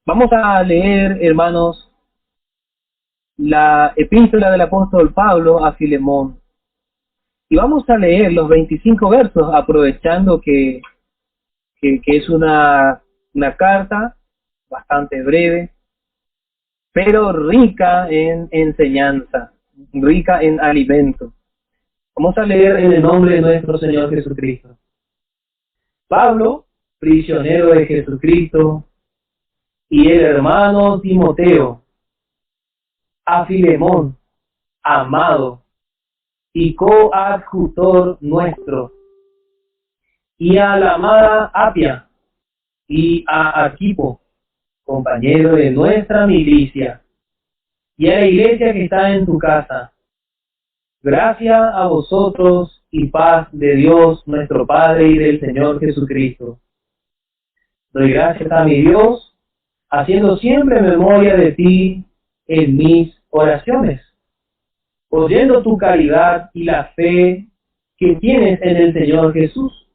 Vamos a leer, hermanos, la epístola del apóstol Pablo a Filemón. Y vamos a leer los 25 versos, aprovechando que es una carta bastante breve, pero rica en enseñanza, rica en alimento. Vamos a leer en el nombre de nuestro Señor Jesucristo. Pablo, prisionero de Jesucristo, y el hermano Timoteo, a Filemón, amado y coadjutor nuestro, y a la amada Apia, y a Arquipo, compañero de nuestra milicia, y a la iglesia que está en tu casa. Gracia a vosotros y paz de Dios nuestro Padre y del Señor Jesucristo. Doy gracias a mi Dios, haciendo siempre memoria de ti en mis oraciones, oyendo tu caridad y la fe que tienes en el Señor Jesús,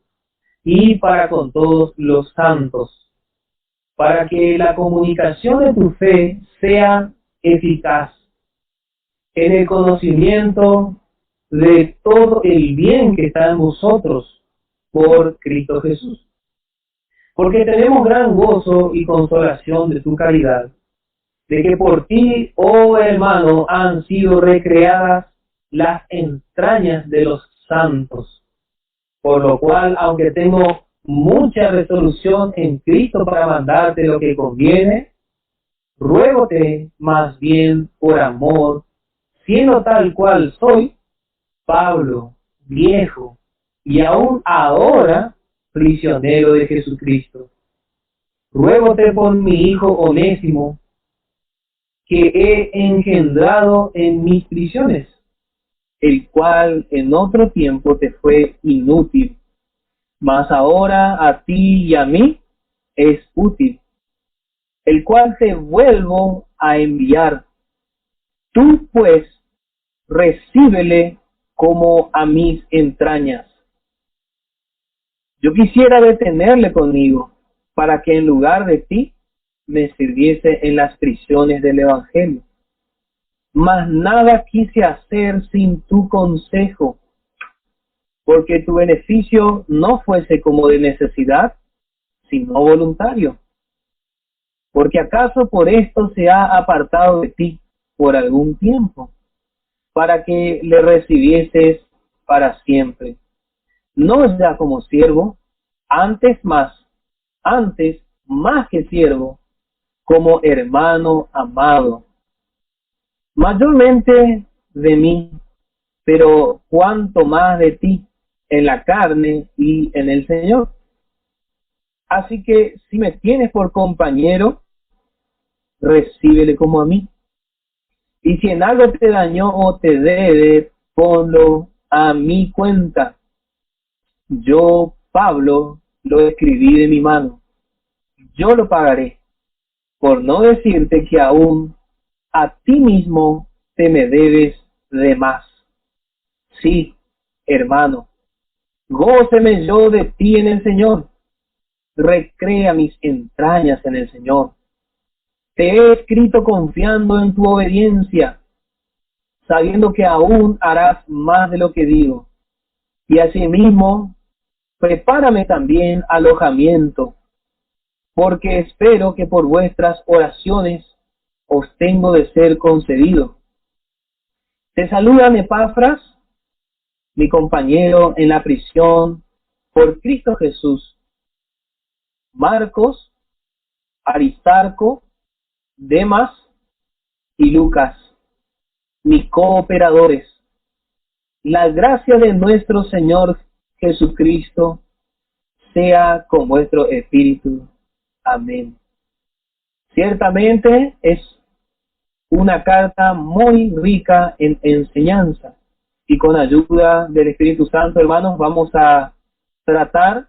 y para con todos los santos, para que la comunicación de tu fe sea eficaz en el conocimiento de todo el bien que está en vosotros por Cristo Jesús. Porque tenemos gran gozo y consolación de tu caridad, de que por ti, oh hermano, han sido recreadas las entrañas de los santos. Por lo cual, aunque tengo mucha resolución en Cristo para mandarte lo que conviene, ruégote más bien por amor, siendo tal cual soy, Pablo, viejo, y aún ahora prisionero de Jesucristo. Ruégote por mi hijo Onésimo, que he engendrado en mis prisiones, el cual en otro tiempo te fue inútil, mas ahora a ti y a mí es útil, el cual te vuelvo a enviar. Tú pues recíbele como a mis entrañas. Yo quisiera detenerle conmigo, para que en lugar de ti me sirviese en las prisiones del Evangelio. Mas nada quise hacer sin tu consejo, porque tu beneficio no fuese como de necesidad, sino voluntario. Porque acaso por esto se ha apartado de ti por algún tiempo, para que le recibieses para siempre. No ya como siervo, antes más que siervo, como hermano amado. Mayormente de mí, pero cuanto más de ti, en la carne y en el Señor. Así que si me tienes por compañero, recíbele como a mí. Y si en algo te dañó o te debe, ponlo a mi cuenta. Yo, Pablo, lo escribí de mi mano. Yo lo pagaré, por no decirte que aún a ti mismo te me debes de más. Sí, hermano, góceme yo de ti en el Señor. Recrea mis entrañas en el Señor. Te he escrito confiando en tu obediencia, sabiendo que aún harás más de lo que digo. Y asimismo, prepárame también alojamiento, porque espero que por vuestras oraciones os tengo de ser concedido. Te saludan Epafras, mi compañero en la prisión por Cristo Jesús, Marcos, Aristarco, Demas y Lucas, mis cooperadores. La gracia de nuestro Señor Jesucristo sea con vuestro espíritu. Amén. Ciertamente es una carta muy rica en enseñanza, y con ayuda del Espíritu Santo, hermanos, vamos a tratar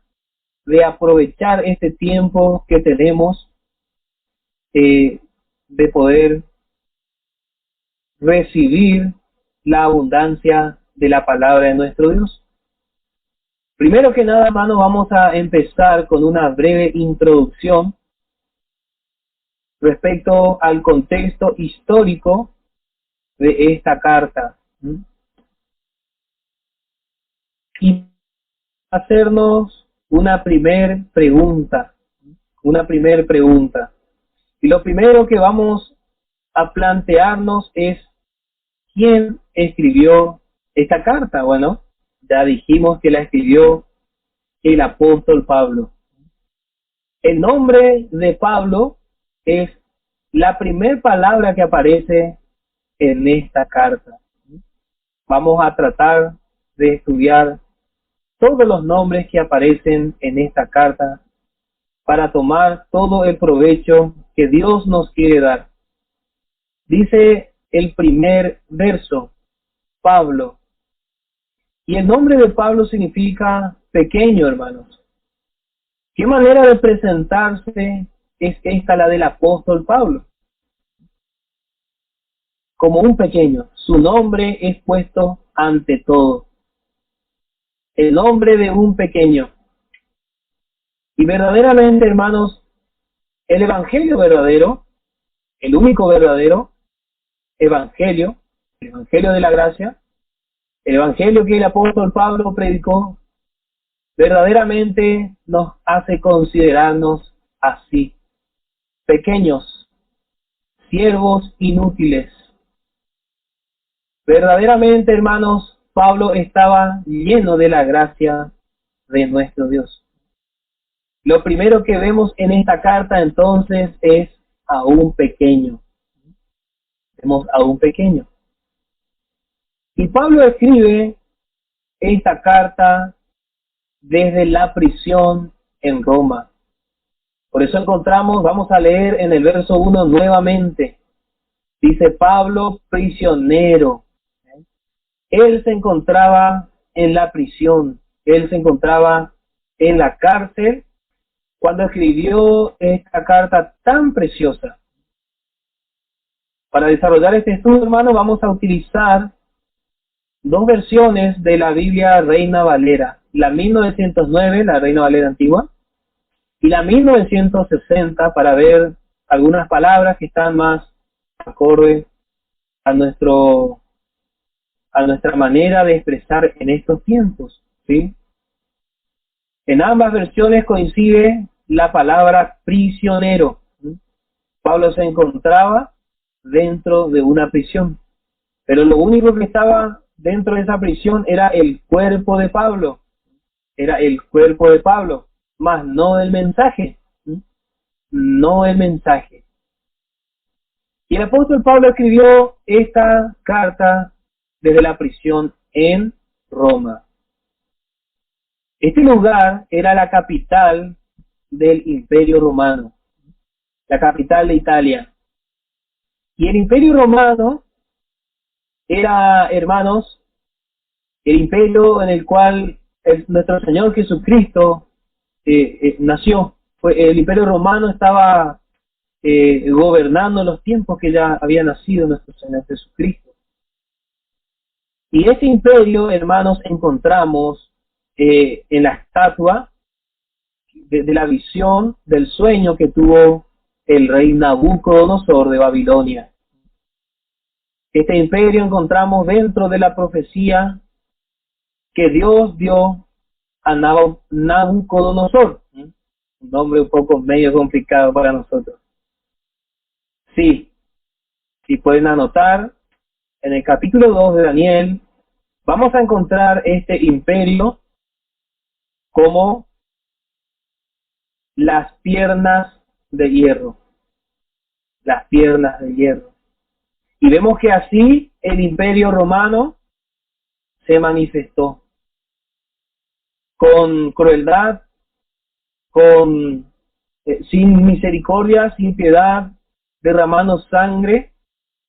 de aprovechar este tiempo que tenemos de poder recibir la abundancia de la palabra de nuestro Dios. Primero que nada, hermanos, vamos a empezar con una breve introducción respecto al contexto histórico de esta carta. Y hacernos una primer pregunta. Y lo primero que vamos a plantearnos es: ¿quién escribió esta carta? Bueno, ya dijimos que la escribió el apóstol Pablo. El nombre de Pablo es la primera palabra que aparece en esta carta. Vamos a tratar de estudiar todos los nombres que aparecen en esta carta para tomar todo el provecho que Dios nos quiere dar. Dice el primer verso, Pablo. Y el nombre de Pablo significa pequeño, hermanos. ¿Qué manera de presentarse es esta, la del apóstol Pablo? Como un pequeño. Su nombre es puesto ante todo. El nombre de un pequeño. Y verdaderamente, hermanos, el evangelio verdadero, el único verdadero evangelio, el evangelio de la gracia, el evangelio que el apóstol Pablo predicó, verdaderamente nos hace considerarnos así, pequeños, siervos inútiles. Verdaderamente, hermanos, Pablo estaba lleno de la gracia de nuestro Dios. Lo primero que vemos en esta carta entonces es a un pequeño. Vemos a un pequeño. Y Pablo escribe esta carta desde la prisión en Roma. Por eso encontramos, vamos a leer en el verso 1 nuevamente. Dice Pablo, prisionero. Él se encontraba en la prisión, él se encontraba en la cárcel cuando escribió esta carta tan preciosa. Para desarrollar este estudio, hermano, vamos a utilizar dos versiones de la Biblia Reina Valera. La 1909, la Reina Valera antigua, y la 1960 para ver algunas palabras que están más acorde a nuestra manera de expresar en estos tiempos, ¿sí? En ambas versiones coincide la palabra prisionero. Pablo se encontraba dentro de una prisión, pero lo único que estaba dentro de esa prisión era el cuerpo de Pablo. Era el cuerpo de Pablo, más no el mensaje. No el mensaje. Y el apóstol Pablo escribió esta carta desde la prisión en Roma. Este lugar era la capital del Imperio Romano, la capital de Italia. Y el Imperio Romano era, hermanos, el imperio en el cual nuestro Señor Jesucristo nació. El Imperio Romano estaba gobernando los tiempos que ya había nacido nuestro Señor Jesucristo. Y ese imperio, hermanos, encontramos en la estatua de la visión del sueño que tuvo el rey Nabucodonosor de Babilonia. Este imperio encontramos dentro de la profecía que Dios dio a Nabucodonosor. Un nombre un poco medio complicado para nosotros. Sí, si pueden anotar, en el capítulo 2 de Daniel, vamos a encontrar este imperio como las piernas de hierro. Las piernas de hierro. Y vemos que así el imperio romano se manifestó. Con crueldad, sin misericordia, sin piedad, derramando sangre,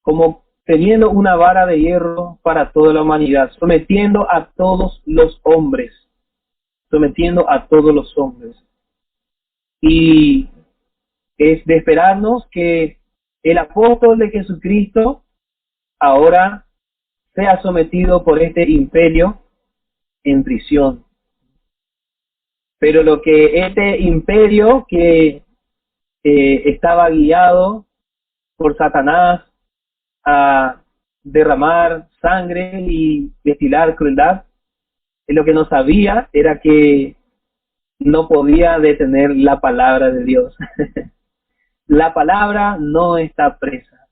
como teniendo una vara de hierro para toda la humanidad, sometiendo a todos los hombres. Y es de esperarnos que el apóstol de Jesucristo ahora sea sometido por este imperio en prisión. Pero lo que este imperio que estaba guiado por Satanás a derramar sangre y destilar crueldad. Y lo que no sabía era que no podía detener la palabra de Dios. La palabra no está presa.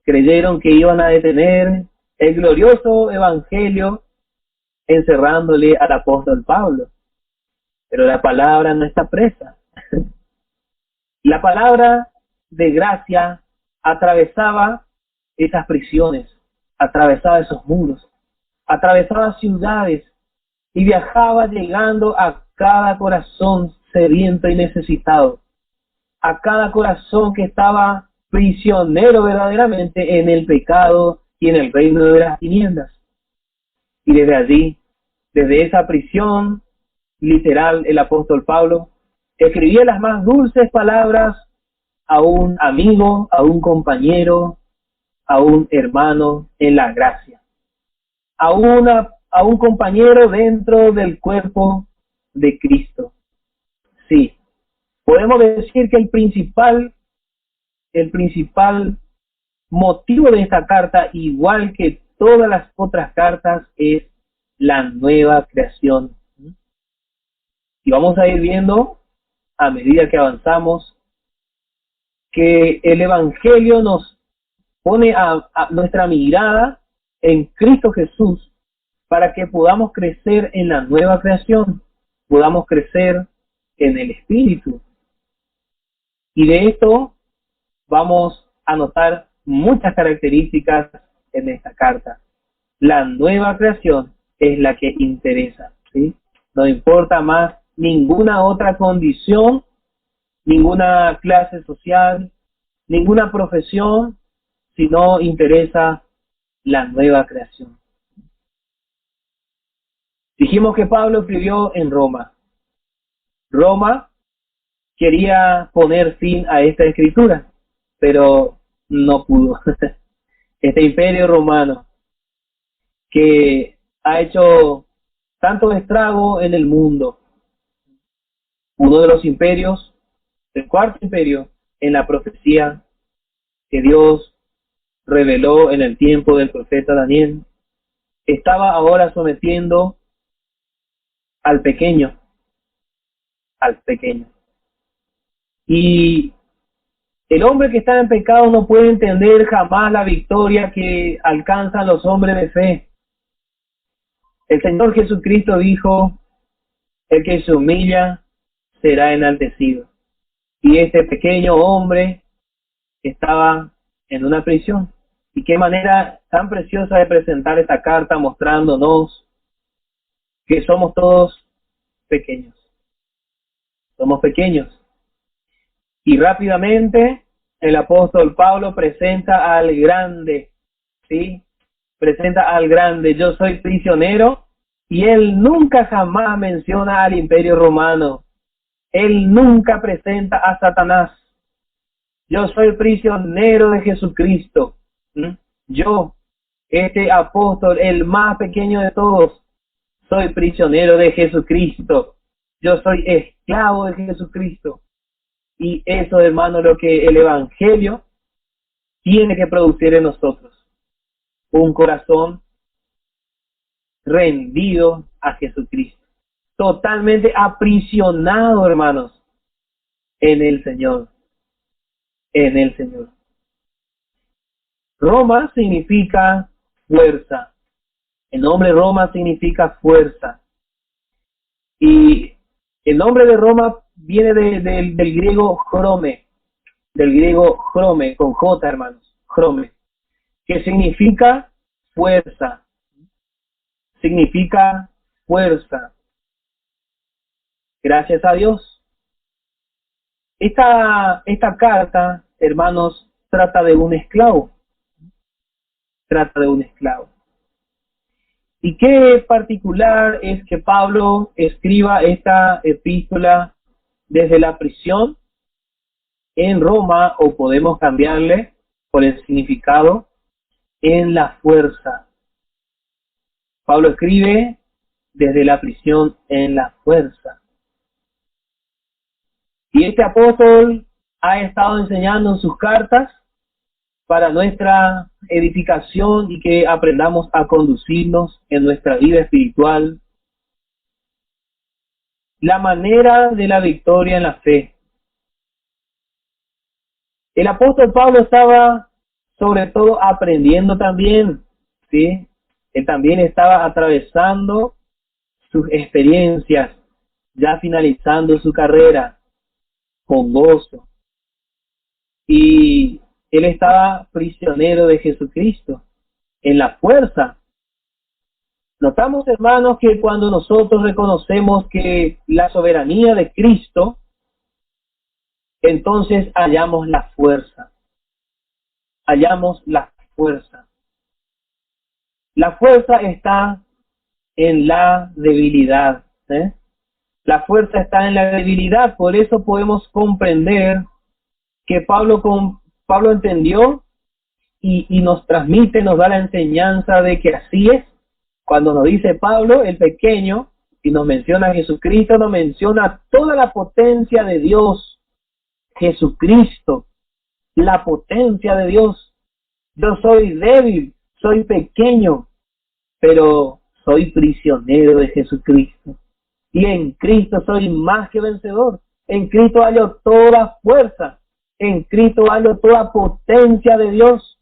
Creyeron que iban a detener el glorioso evangelio encerrándole al apóstol Pablo. Pero la palabra no está presa. La palabra de gracia atravesaba esas prisiones, atravesaba esos muros, atravesaba ciudades y viajaba llegando a cada corazón sediento y necesitado, a cada corazón que estaba prisionero verdaderamente en el pecado y en el reino de las tinieblas. Y desde allí, desde esa prisión literal, el apóstol Pablo escribía las más dulces palabras a un amigo, a un compañero, a un hermano en la gracia, a un compañero dentro del cuerpo de Cristo. Sí, podemos decir que el principal motivo de esta carta, igual que todas las otras cartas, es la nueva creación. Y vamos a ir viendo, a medida que avanzamos, que el Evangelio nos pone a nuestra mirada en Cristo Jesús para que podamos crecer en la nueva creación, podamos crecer en el Espíritu. Y de esto vamos a notar muchas características en esta carta. La nueva creación es la que interesa, ¿sí? No importa más ninguna otra condición, ninguna clase social, ninguna profesión, sino interesa la nueva creación. Dijimos que Pablo escribió en Roma. Roma quería poner fin a esta escritura, pero no pudo. Este imperio romano que ha hecho tanto estrago en el mundo, uno de los imperios, el cuarto imperio en la profecía que Dios reveló en el tiempo del profeta Daniel, estaba ahora sometiendo al pequeño. Y el hombre que está en pecado no puede entender jamás la victoria que alcanzan los hombres de fe. El Señor Jesucristo dijo, el que se humilla será enaltecido. Y este pequeño hombre estaba en una prisión. Y qué manera tan preciosa de presentar esta carta mostrándonos que somos todos pequeños. Somos pequeños. Y rápidamente el apóstol Pablo presenta al grande, ¿sí? Presenta al grande. Yo soy prisionero, y él nunca jamás menciona al imperio romano. Él nunca presenta a Satanás. Yo soy prisionero de Jesucristo. Yo, este apóstol, el más pequeño de todos, soy prisionero de Jesucristo. Yo soy esclavo de Jesucristo. Y eso, hermano, es lo que el Evangelio tiene que producir en nosotros. Un corazón rendido a Jesucristo. Totalmente aprisionado, hermanos, en el Señor. En el Señor. Roma significa fuerza. El nombre Roma significa fuerza. Y el nombre de Roma viene del griego chrome, con J, hermanos, chrome, que significa fuerza. Significa fuerza. Gracias a Dios. Esta carta, hermanos, trata de un esclavo. Trata de un esclavo. ¿Y qué particular es que Pablo escriba esta epístola desde la prisión en Roma, o podemos cambiarle por el significado, en la fuerza? Pablo escribe desde la prisión en la fuerza. Y este apóstol ha estado enseñando en sus cartas para nuestra edificación y que aprendamos a conducirnos en nuestra vida espiritual. La manera de la victoria en la fe. El apóstol Pablo estaba sobre todo aprendiendo también, ¿sí? Él también estaba atravesando sus experiencias, ya finalizando su carrera con gozo. Y él estaba prisionero de Jesucristo, en la fuerza. Notamos, hermanos, que cuando nosotros reconocemos que la soberanía de Cristo, entonces hallamos la fuerza. Hallamos la fuerza. La fuerza está en la debilidad, ¿eh? La fuerza está en la debilidad, por eso podemos comprender que Pablo entendió y nos transmite, nos da la enseñanza de que así es. Cuando nos dice Pablo, el pequeño, y nos menciona a Jesucristo, nos menciona toda la potencia de Dios. Jesucristo, la potencia de Dios. Yo soy débil, soy pequeño, pero soy prisionero de Jesucristo. Y en Cristo soy más que vencedor. En Cristo hallo toda fuerza. En Cristo hallo toda potencia de Dios.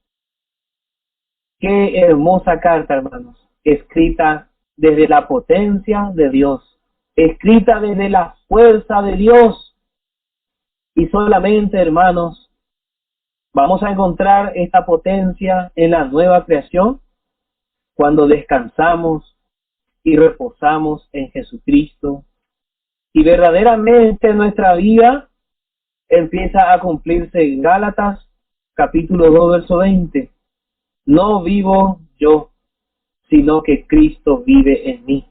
Qué hermosa carta, hermanos. Escrita desde la potencia de Dios. Escrita desde la fuerza de Dios. Y solamente, hermanos, vamos a encontrar esta potencia en la nueva creación cuando descansamos y reposamos en Jesucristo. Y verdaderamente nuestra vida empieza a cumplirse en Gálatas, capítulo 2, verso 20. No vivo yo, sino que Cristo vive en mí.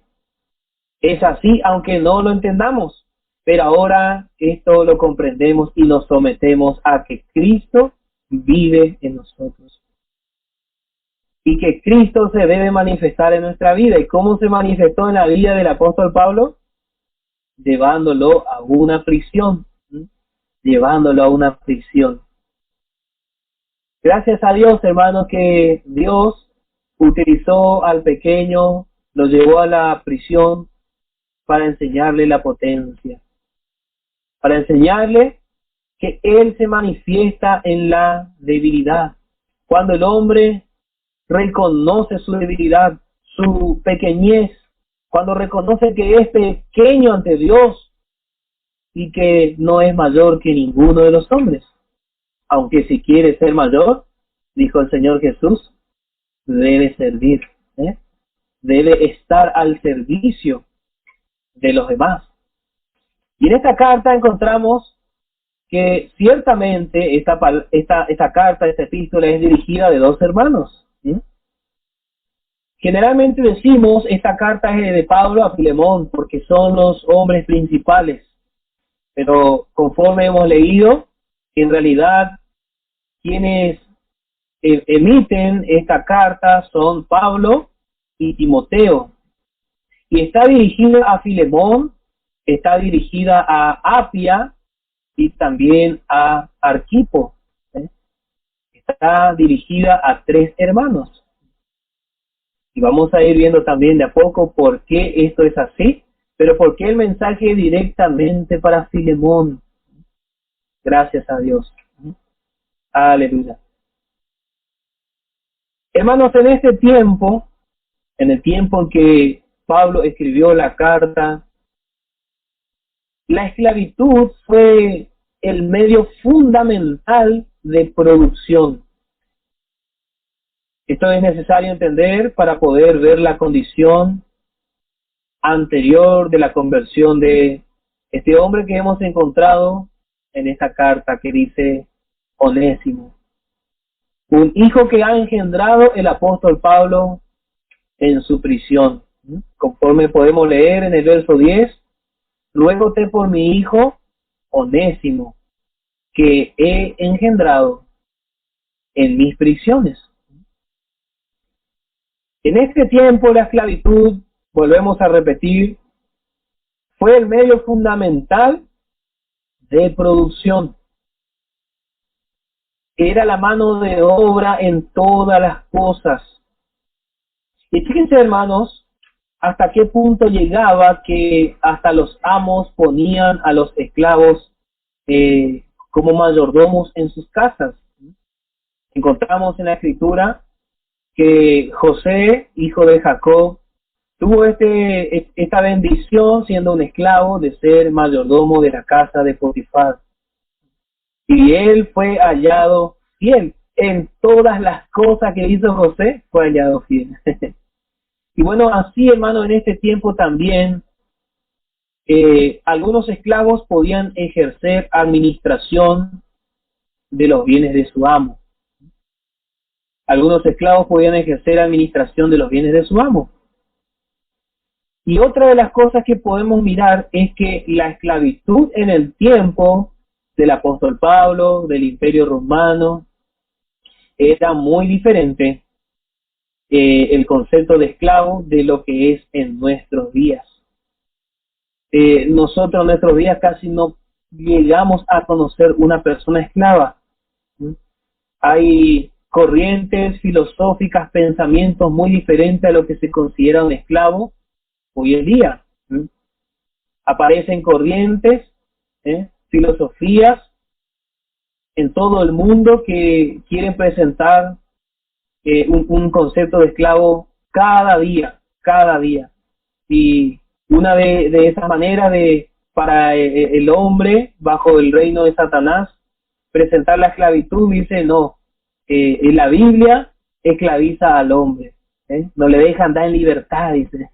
Es así, aunque no lo entendamos, pero ahora esto lo comprendemos y nos sometemos a que Cristo vive en nosotros. Y que Cristo se debe manifestar en nuestra vida. ¿Y cómo se manifestó en la vida del apóstol Pablo? Llevándolo a una prisión. Llevándolo a una prisión. Gracias a Dios, hermanos, que Dios utilizó al pequeño, lo llevó a la prisión para enseñarle la potencia. Para enseñarle que Él se manifiesta en la debilidad. Cuando el hombre reconoce su debilidad, su pequeñez, cuando reconoce que es pequeño ante Dios y que no es mayor que ninguno de los hombres. Aunque si quiere ser mayor, dijo el Señor Jesús, debe servir, debe estar al servicio de los demás. Y en esta carta encontramos que ciertamente esta carta, esta epístola es dirigida de dos hermanos. Generalmente decimos esta carta es de Pablo a Filemón porque son los hombres principales, pero conforme hemos leído, en realidad quienes emiten esta carta son Pablo y Timoteo, y está dirigida a Filemón, está dirigida a Apia y también a Arquipo. Está dirigida a tres hermanos. Y vamos a ir viendo también de a poco por qué esto es así, pero por qué el mensaje directamente para Filemón. Gracias a Dios. Aleluya. Hermanos, en este tiempo, en el tiempo en que Pablo escribió la carta, la esclavitud fue el medio fundamental de producción. Esto es necesario entender para poder ver la condición anterior de la conversión de este hombre que hemos encontrado en esta carta que dice Onésimo. Un hijo que ha engendrado el apóstol Pablo en su prisión. Conforme podemos leer en el verso 10, ruégote por mi hijo Onésimo, que he engendrado en mis prisiones. En este tiempo la esclavitud, volvemos a repetir, fue el medio fundamental de producción. era la mano de obra en todas las cosas. Y fíjense, hermanos, hasta qué punto llegaba que hasta los amos ponían a los esclavos como mayordomos en sus casas. Encontramos en la Escritura que José, hijo de Jacob, tuvo esta bendición siendo un esclavo de ser mayordomo de la casa de Potifar. Y él fue hallado fiel. En todas las cosas que hizo José, fue hallado fiel. Y bueno, así, hermano, en este tiempo también, algunos esclavos podían ejercer administración de los bienes de su amo. Algunos esclavos podían ejercer administración de los bienes de su amo. Y otra de las cosas que podemos mirar es que la esclavitud en el tiempo del apóstol Pablo, del Imperio Romano, era muy diferente el concepto de esclavo de lo que es en nuestros días. Nosotros en nuestros días casi no llegamos a conocer una persona esclava. Hay corrientes filosóficas, pensamientos muy diferentes a lo que se considera un esclavo hoy en día. Aparecen corrientes, filosofías en todo el mundo que quieren presentar un concepto de esclavo cada día. Y una de esas maneras para el hombre bajo el reino de Satanás presentar la esclavitud, dice no, en la Biblia esclaviza al hombre, no le deja andar en libertad, dice.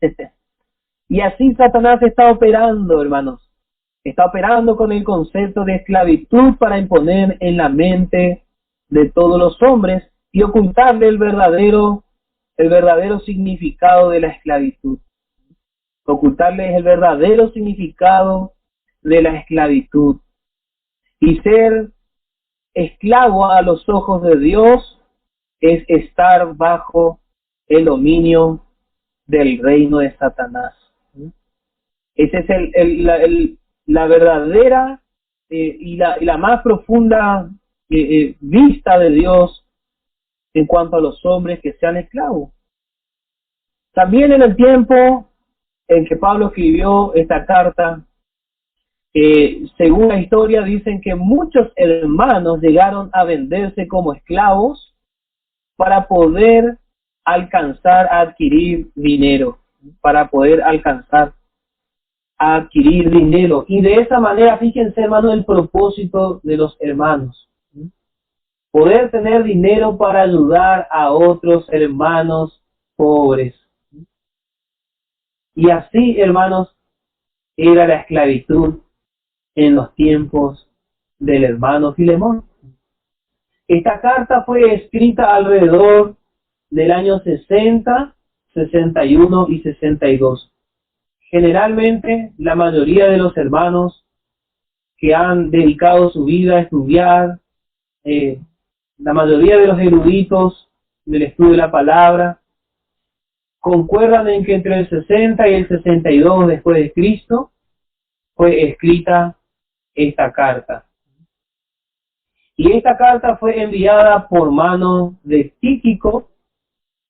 Y así Satanás está operando, hermanos. Está operando con el concepto de esclavitud para imponer en la mente de todos los hombres y ocultarle el verdadero significado de la esclavitud. Ocultarles el verdadero significado de la esclavitud. Y ser esclavo a los ojos de Dios es estar bajo el dominio del reino de Satanás. Esa es la verdadera y la más profunda vista de Dios en cuanto a los hombres que sean esclavos. También en el tiempo en que Pablo escribió esta carta, según la historia dicen que muchos hermanos llegaron a venderse como esclavos para poder alcanzar a adquirir dinero, y de esa manera, fíjense, hermano, el propósito de los hermanos, poder tener dinero para ayudar a otros hermanos pobres. Y así, hermanos, era la esclavitud en los tiempos del hermano Filemón. Esta carta fue escrita alrededor del año 60, 61 y 62. Generalmente, la mayoría de los hermanos que han dedicado su vida a estudiar, la mayoría de los eruditos del estudio de la palabra, concuerdan en que entre el 60 y el 62 después de Cristo fue escrita esta carta. Y esta carta fue enviada por mano de Tíquico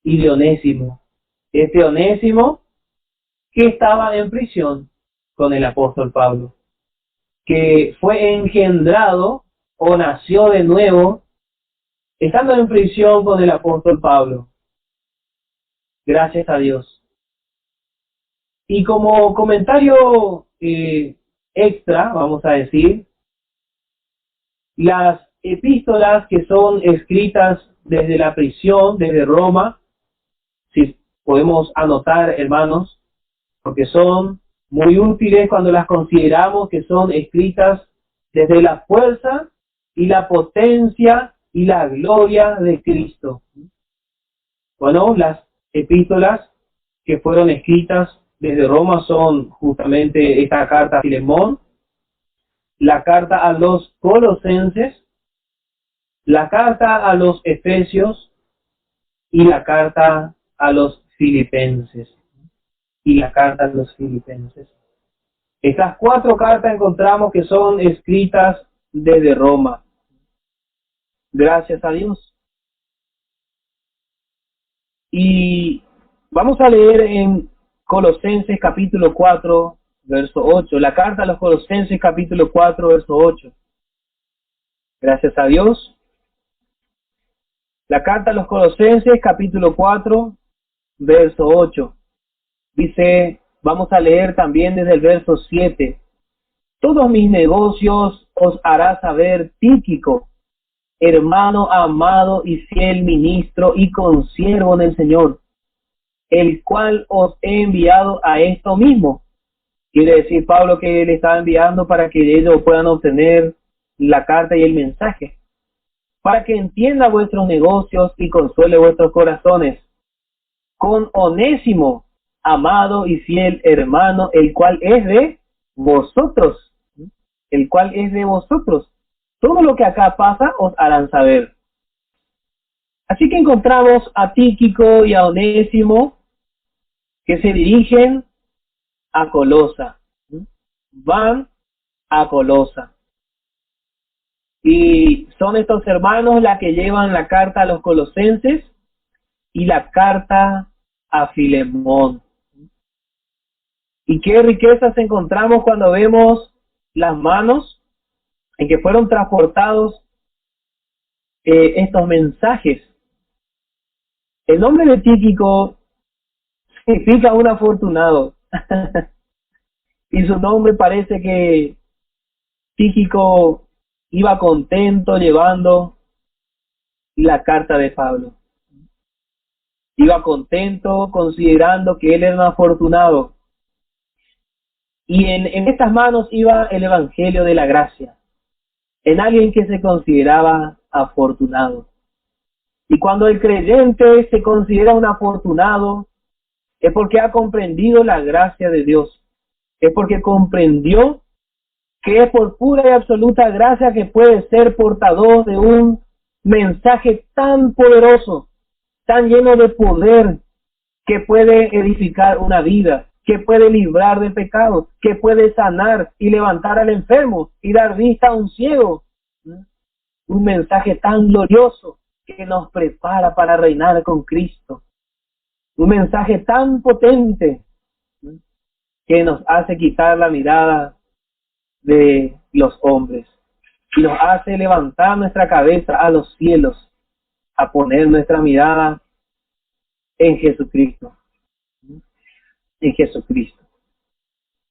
y de Onésimo. Este Onésimo que estaba en prisión con el apóstol Pablo, que fue engendrado o nació de nuevo estando en prisión con el apóstol Pablo. Gracias a Dios. Y como comentario extra, vamos a decir, las epístolas que son escritas desde la prisión, desde Roma, si podemos anotar, hermanos, porque son muy útiles cuando las consideramos que son escritas desde la fuerza y la potencia y la gloria de Cristo. Bueno, las epístolas que fueron escritas desde Roma son justamente esta carta a Filemón, la carta a los Colosenses, la carta a los Efesios y la carta a los Filipenses. Estas 4 cartas encontramos que son escritas desde Roma. Gracias a Dios. Y vamos a leer en Colosenses capítulo 4, verso 8. La carta a los Colosenses capítulo 4, verso 8. Gracias a Dios. La carta a los Colosenses capítulo 4, verso 8. Dice, vamos a leer también desde el verso 7. Todos mis negocios os hará saber Tíquico, hermano amado y fiel ministro y consiervo en el Señor, el cual os he enviado a esto mismo. Quiere decir Pablo que le estaba enviando para que ellos puedan obtener la carta y el mensaje, para que entienda vuestros negocios y consuele vuestros corazones, con Onésimo, amado y fiel hermano, el cual es de vosotros, el cual es de vosotros. Todo lo que acá pasa os harán saber. Así que encontramos a Tíquico y a Onésimo que se dirigen a Colosa. Van a Colosa. Y son estos hermanos las que llevan la carta a los colosenses y la carta a Filemón. Y qué riquezas encontramos cuando vemos las manos en que fueron transportados estos mensajes. El nombre de Tíquico significa un afortunado. Y su nombre parece que Tíquico iba contento llevando la carta de Pablo. Iba contento considerando que él era un afortunado. Y en estas manos iba el evangelio de la gracia, en alguien que se consideraba afortunado. Y cuando el creyente se considera un afortunado, es porque ha comprendido la gracia de Dios. Es porque comprendió que es por pura y absoluta gracia que puede ser portador de un mensaje tan poderoso, tan lleno de poder, que puede edificar una vida, que puede librar de pecados, que puede sanar y levantar al enfermo y dar vista a un ciego. Un mensaje tan glorioso que nos prepara para reinar con Cristo. Un mensaje tan potente que nos hace quitar la mirada de los hombres y nos hace levantar nuestra cabeza a los cielos, a poner nuestra mirada en Jesucristo. En Jesucristo.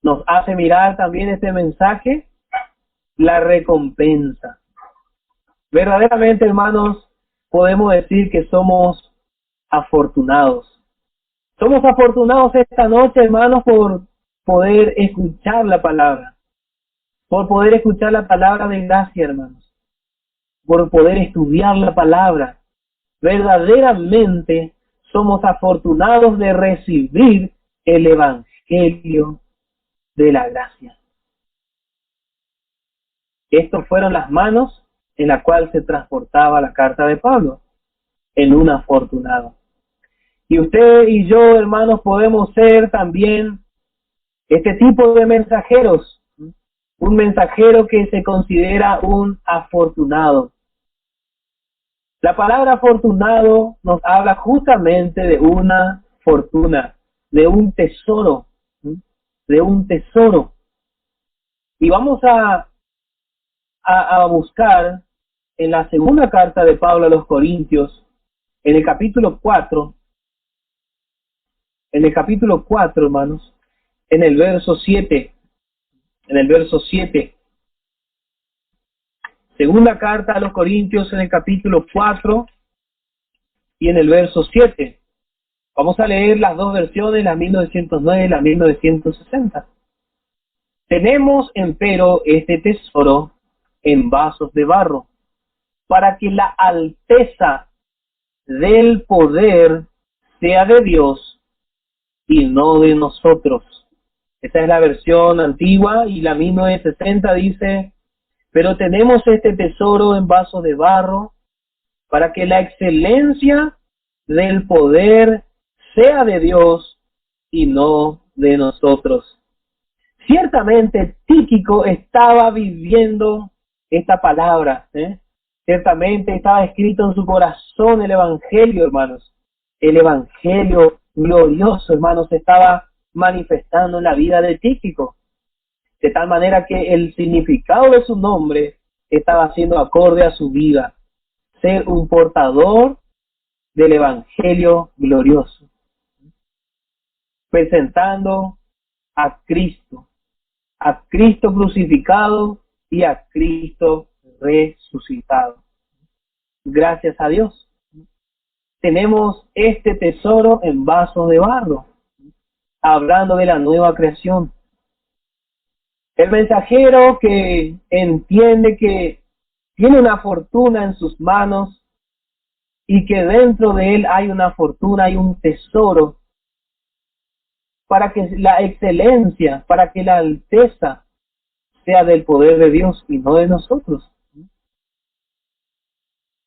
Nos hace mirar también este mensaje, la recompensa. Verdaderamente, hermanos, podemos decir que somos afortunados. Somos afortunados esta noche, hermanos, por poder escuchar la palabra. Por poder escuchar la palabra de gracia, hermanos. Por poder estudiar la palabra. Verdaderamente somos afortunados de recibir el evangelio de la gracia. Estas fueron las manos en la cual se transportaba la carta de Pablo, en un afortunado. Y usted y yo, hermanos, podemos ser también este tipo de mensajeros, un mensajero que se considera un afortunado. La palabra afortunado nos habla justamente de una fortuna, de un tesoro, de un tesoro. Y vamos a buscar en la segunda carta de Pablo a los Corintios, en el capítulo 4, hermanos, en el verso 7, segunda carta a los Corintios en el capítulo 4 y en el verso 7. Vamos a leer las dos versiones, la 1909 y la 1960. Tenemos, empero, este tesoro en vasos de barro, para que la alteza del poder sea de Dios y no de nosotros. Esa es la versión antigua, y la 1960 dice, pero tenemos este tesoro en vasos de barro, para que la excelencia del poder sea de Dios y no de nosotros. Ciertamente Tíquico estaba viviendo esta palabra, Ciertamente estaba escrito en su corazón el Evangelio, hermanos. El Evangelio glorioso, hermanos, se estaba manifestando en la vida de Tíquico. De tal manera que el significado de su nombre estaba siendo acorde a su vida. Ser un portador del Evangelio glorioso. Presentando a Cristo crucificado y a Cristo resucitado. Gracias a Dios. Tenemos este tesoro en vasos de barro, hablando de la nueva creación. El mensajero que entiende que tiene una fortuna en sus manos y que dentro de él hay una fortuna, hay un tesoro, para que la excelencia, para que la alteza sea del poder de Dios y no de nosotros.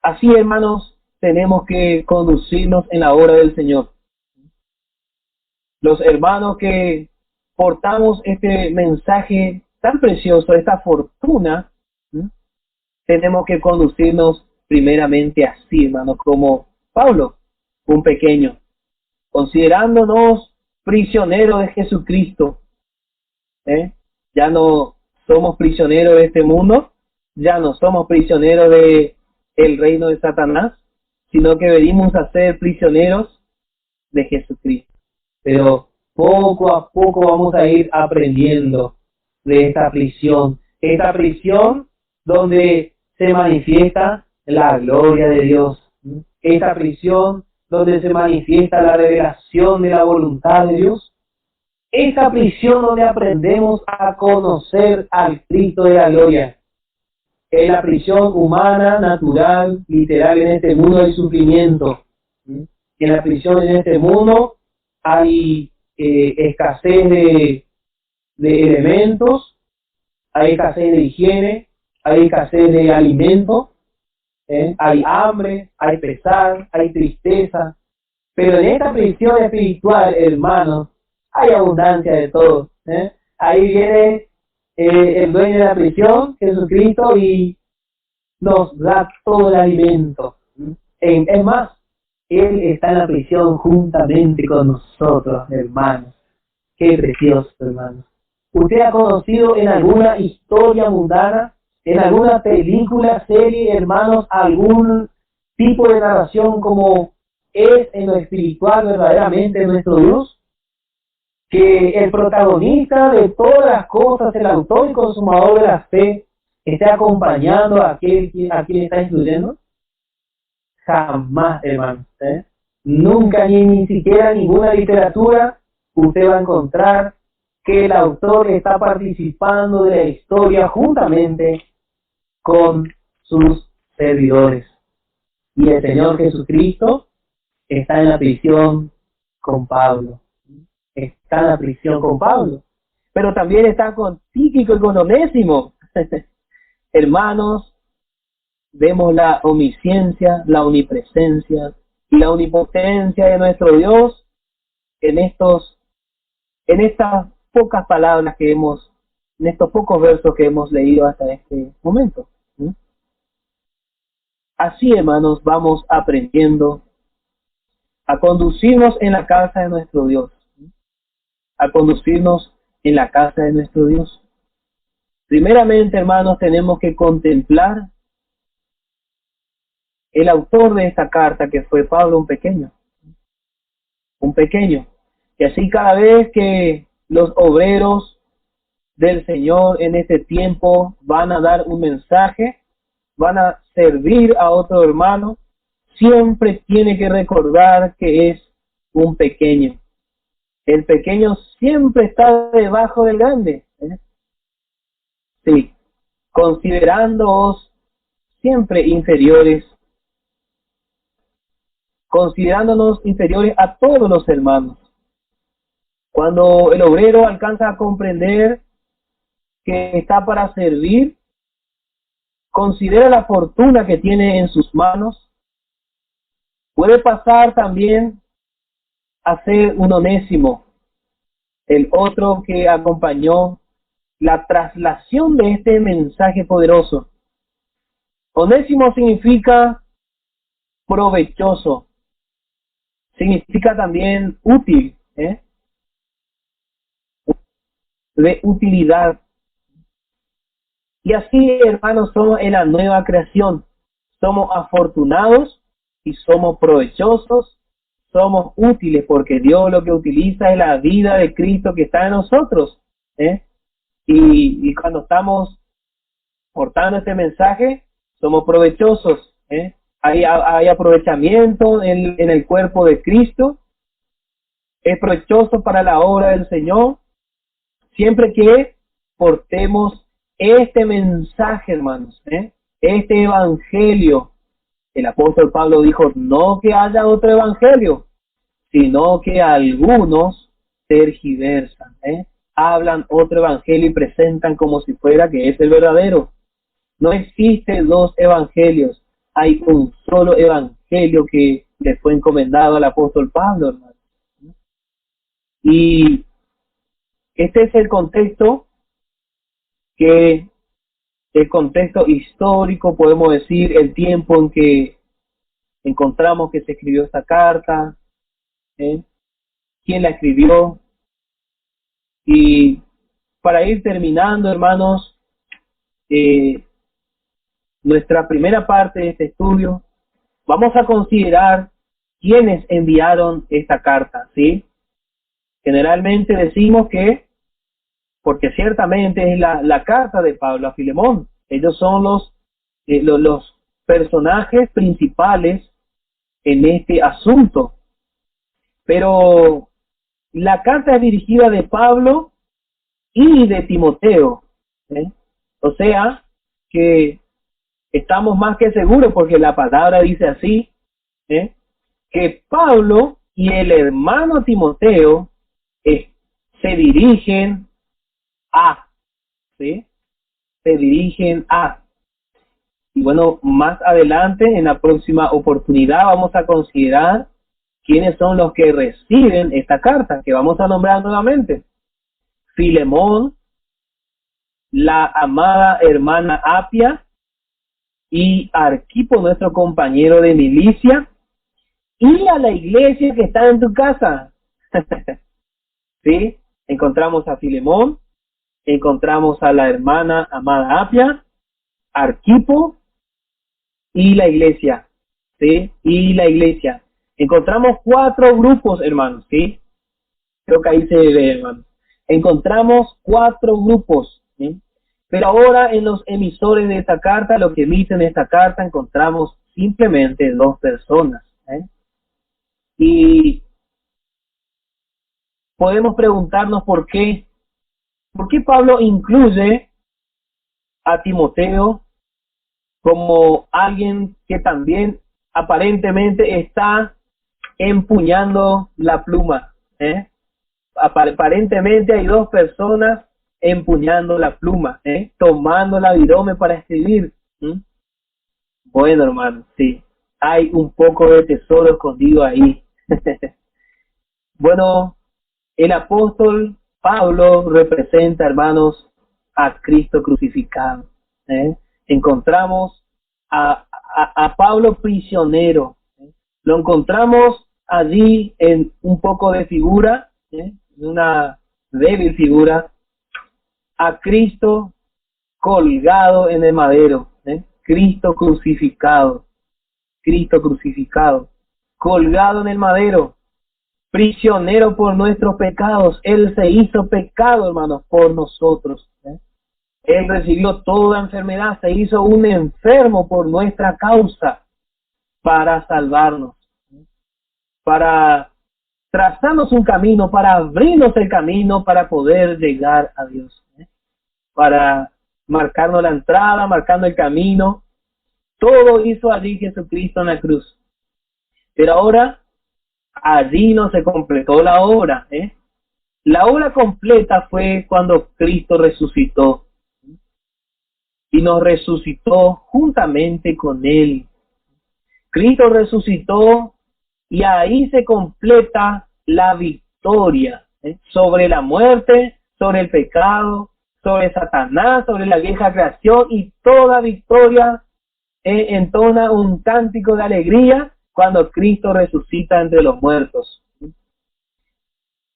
Así, hermanos, tenemos que conducirnos en la obra del Señor. Los hermanos que portamos este mensaje tan precioso, esta fortuna, tenemos que conducirnos primeramente así, hermanos, como Pablo, un pequeño, considerándonos prisioneros de Jesucristo. Ya no somos prisioneros de este mundo, ya no somos prisioneros de el reino de Satanás, sino que venimos a ser prisioneros de Jesucristo. Pero poco a poco vamos a ir aprendiendo de esta prisión donde se manifiesta la gloria de Dios, esta prisión donde se manifiesta la revelación de la voluntad de Dios, esta prisión donde aprendemos a conocer al Cristo de la gloria. En la prisión humana, natural, literal, en este mundo hay sufrimiento. En la prisión en este mundo hay escasez de elementos, hay escasez de higiene, hay escasez de alimento, hay hambre, hay pesar, hay tristeza. Pero en esta prisión espiritual, hermanos, hay abundancia de todo. Ahí viene el dueño de la prisión, Jesucristo, y nos da todo el alimento. Es más, Él está en la prisión juntamente con nosotros, hermanos. Qué precioso, hermanos. ¿Usted ha conocido en alguna historia mundana, en alguna película, serie, hermanos, algún tipo de narración como es en lo espiritual verdaderamente nuestro Dios? Que el protagonista de todas las cosas, el autor y consumador de la fe, esté acompañando a quien está instruyendo. Jamás, hermanos. Nunca, ni siquiera en ninguna literatura, usted va a encontrar que el autor está participando de la historia juntamente con sus servidores. Y el Señor Jesucristo está en la prisión con Pablo. Está en la prisión con Pablo. Pero también está con Tíquico y con Onésimo. Hermanos, vemos la omnisciencia, la omnipresencia y la omnipotencia de nuestro Dios en estas pocas palabras en estos pocos versos que hemos leído hasta este momento. Así, hermanos, vamos aprendiendo a conducirnos en la casa de nuestro Dios. A conducirnos en la casa de nuestro Dios. Primeramente, hermanos, tenemos que contemplar el autor de esta carta, que fue Pablo, un pequeño. Y así cada vez que los obreros del Señor en este tiempo van a dar un mensaje, van a servir a otro hermano, siempre tiene que recordar que es un pequeño. El pequeño siempre está debajo del grande. Sí, considerándoos siempre inferiores, considerándonos inferiores a todos los hermanos. Cuando el obrero alcanza a comprender que está para servir, considera la fortuna que tiene en sus manos, puede pasar también a ser un Onésimo, el otro que acompañó la traslación de este mensaje poderoso. Onésimo significa provechoso, significa también útil, de utilidad. Y así, hermanos, somos en la nueva creación. Somos afortunados y somos provechosos, somos útiles, porque Dios lo que utiliza es la vida de Cristo que está en nosotros. Y cuando estamos portando este mensaje, somos provechosos. Hay aprovechamiento en el cuerpo de Cristo. Es provechoso para la obra del Señor, siempre que portemos este mensaje, hermanos, este evangelio. El apóstol Pablo dijo, no que haya otro evangelio, sino que algunos tergiversan, hablan otro evangelio y presentan como si fuera que es el verdadero. No existe dos evangelios, hay un solo evangelio que le fue encomendado al apóstol Pablo, hermano. Y este es el contexto el contexto histórico, podemos decir, el tiempo en que encontramos que se escribió esta carta, quién la escribió. Y para ir terminando, hermanos, nuestra primera parte de este estudio, vamos a considerar quiénes enviaron esta carta, ¿sí? Generalmente decimos que, porque ciertamente es la carta de Pablo a Filemón, ellos son los personajes principales en este asunto. Pero la carta es dirigida de Pablo y de Timoteo, o sea que estamos más que seguros, porque la palabra dice así, que Pablo y el hermano Timoteo se dirigen a, ¿sí? Se dirigen a. Y bueno, más adelante, en la próxima oportunidad, vamos a considerar quiénes son los que reciben esta carta, que vamos a nombrar nuevamente. Filemón, la amada hermana Apia, y Arquipo, nuestro compañero de milicia, y a la iglesia que está en tu casa. ¿Sí? Encontramos a Filemón, encontramos a la hermana amada Apia, Arquipo y la iglesia. ¿Sí? Y la iglesia. Encontramos 4 grupos, hermanos, ¿sí? Creo que ahí se ve, hermanos. Encontramos 4 grupos, ¿sí? Pero ahora en los emisores de esta carta, los que emiten esta carta, encontramos simplemente 2 personas, Y podemos preguntarnos por qué Pablo incluye a Timoteo como alguien que también aparentemente está empuñando la pluma, Aparentemente hay 2 personas empuñando la pluma, tomando la virome para escribir. Bueno, hermano, sí, hay un poco de tesoro escondido ahí. Bueno, el apóstol Pablo representa, hermanos, a Cristo crucificado. Encontramos a Pablo prisionero. Lo encontramos allí en un poco de figura, una débil figura, a Cristo colgado en el madero, Cristo crucificado, colgado en el madero, prisionero por nuestros pecados. Él se hizo pecado, hermanos, por nosotros. Él recibió toda enfermedad, se hizo un enfermo por nuestra causa, para salvarnos, para trazarnos un camino, para abrirnos el camino para poder llegar a Dios, para marcarnos la entrada, marcando el camino. Todo hizo allí Jesucristo en la cruz. Pero ahora, allí no se completó la obra. La obra completa fue cuando Cristo resucitó. Y nos resucitó juntamente con Él. Cristo resucitó y ahí se completa la victoria sobre la muerte, sobre el pecado, sobre Satanás, sobre la vieja creación, y toda victoria entona un cántico de alegría cuando Cristo resucita entre los muertos.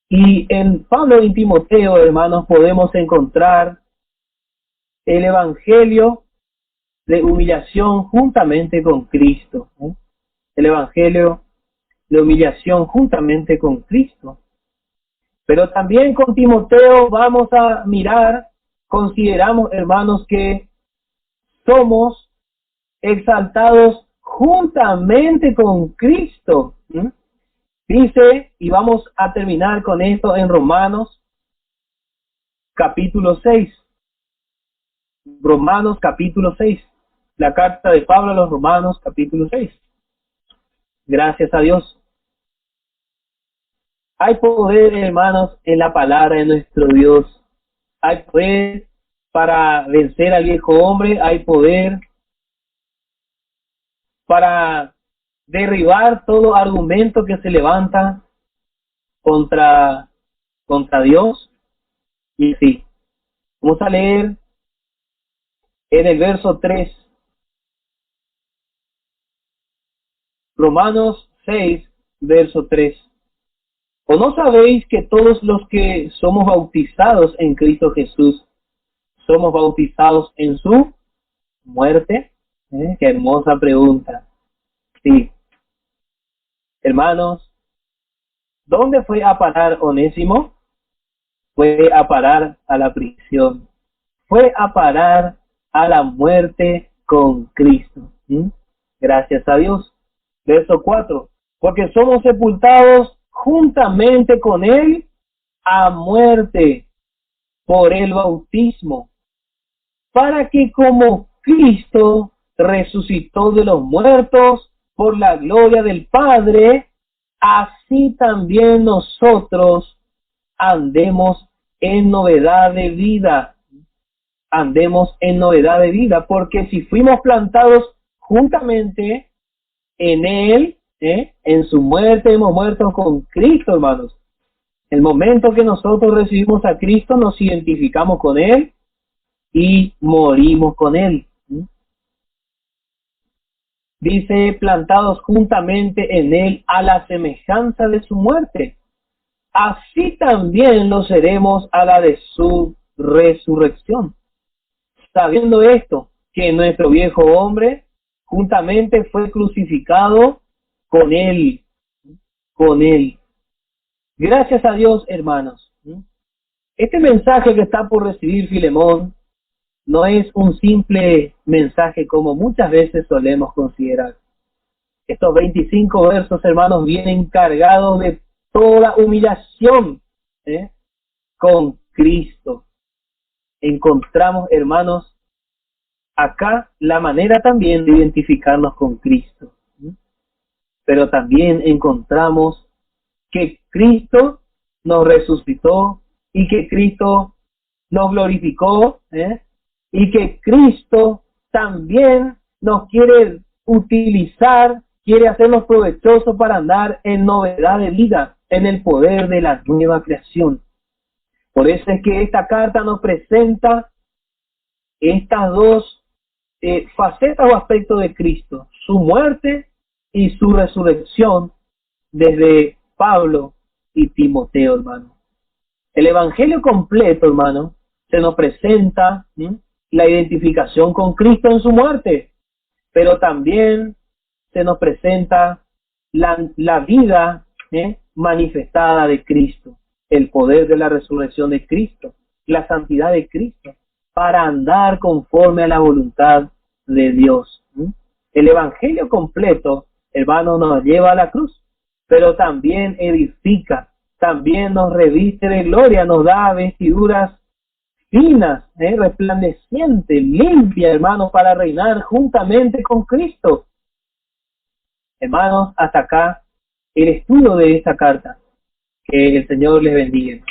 Y en Pablo y Timoteo, hermanos, podemos encontrar el evangelio de humillación juntamente con Cristo. El evangelio de humillación juntamente con Cristo. Pero también con Timoteo vamos a mirar, consideramos, hermanos, que somos exaltados juntamente con Cristo. Dice, y vamos a terminar con esto en Romanos capítulo 6. Romanos capítulo 6. La carta de Pablo a los Romanos capítulo 6. Gracias a Dios. Hay poder, hermanos, en la palabra de nuestro Dios. Hay poder para vencer al viejo hombre. Hay poder para derribar todo argumento que se levanta contra Dios. Y sí, vamos a leer en el verso 3. Romanos 6, verso 3. ¿O no sabéis que todos los que somos bautizados en Cristo Jesús, somos bautizados en su muerte? Qué hermosa pregunta. Sí. Hermanos, ¿dónde fue a parar Onésimo? Fue a parar a la prisión. Fue a parar a la muerte con Cristo. Gracias a Dios. Verso 4. Porque somos sepultados juntamente con Él a muerte por el bautismo, para que como Cristo resucitó de los muertos por la gloria del Padre, así también nosotros andemos en novedad de vida. Andemos en novedad de vida, porque si fuimos plantados juntamente en Él, en su muerte hemos muerto con Cristo, hermanos. El momento que nosotros recibimos a Cristo, nos identificamos con Él y morimos con Él. Dice, plantados juntamente en Él a la semejanza de su muerte. Así también lo seremos a la de su resurrección. Sabiendo esto, que nuestro viejo hombre juntamente fue crucificado con Él. Con Él. Gracias a Dios, hermanos. Este mensaje que está por recibir Filemón no es un simple mensaje como muchas veces solemos considerar. Estos 25 versos, hermanos, vienen cargados de toda humillación con Cristo. Encontramos, hermanos, acá la manera también de identificarnos con Cristo. Pero también encontramos que Cristo nos resucitó y que Cristo nos glorificó, y que Cristo también nos quiere utilizar, quiere hacernos provechosos para andar en novedad de vida, en el poder de la nueva creación. Por eso es que esta carta nos presenta estas dos facetas o aspectos de Cristo, su muerte y su resurrección, desde Pablo y Timoteo, hermano. El evangelio completo, hermano, se nos presenta la identificación con Cristo en su muerte, pero también se nos presenta la vida manifestada de Cristo, el poder de la resurrección de Cristo, la santidad de Cristo, para andar conforme a la voluntad de Dios. El evangelio completo, hermano, nos lleva a la cruz, pero también edifica, también nos reviste de gloria, nos da vestiduras finas, resplandecientes, limpias, hermanos, para reinar juntamente con Cristo. Hermanos, hasta acá el estudio de esta carta. Que el Señor les bendiga.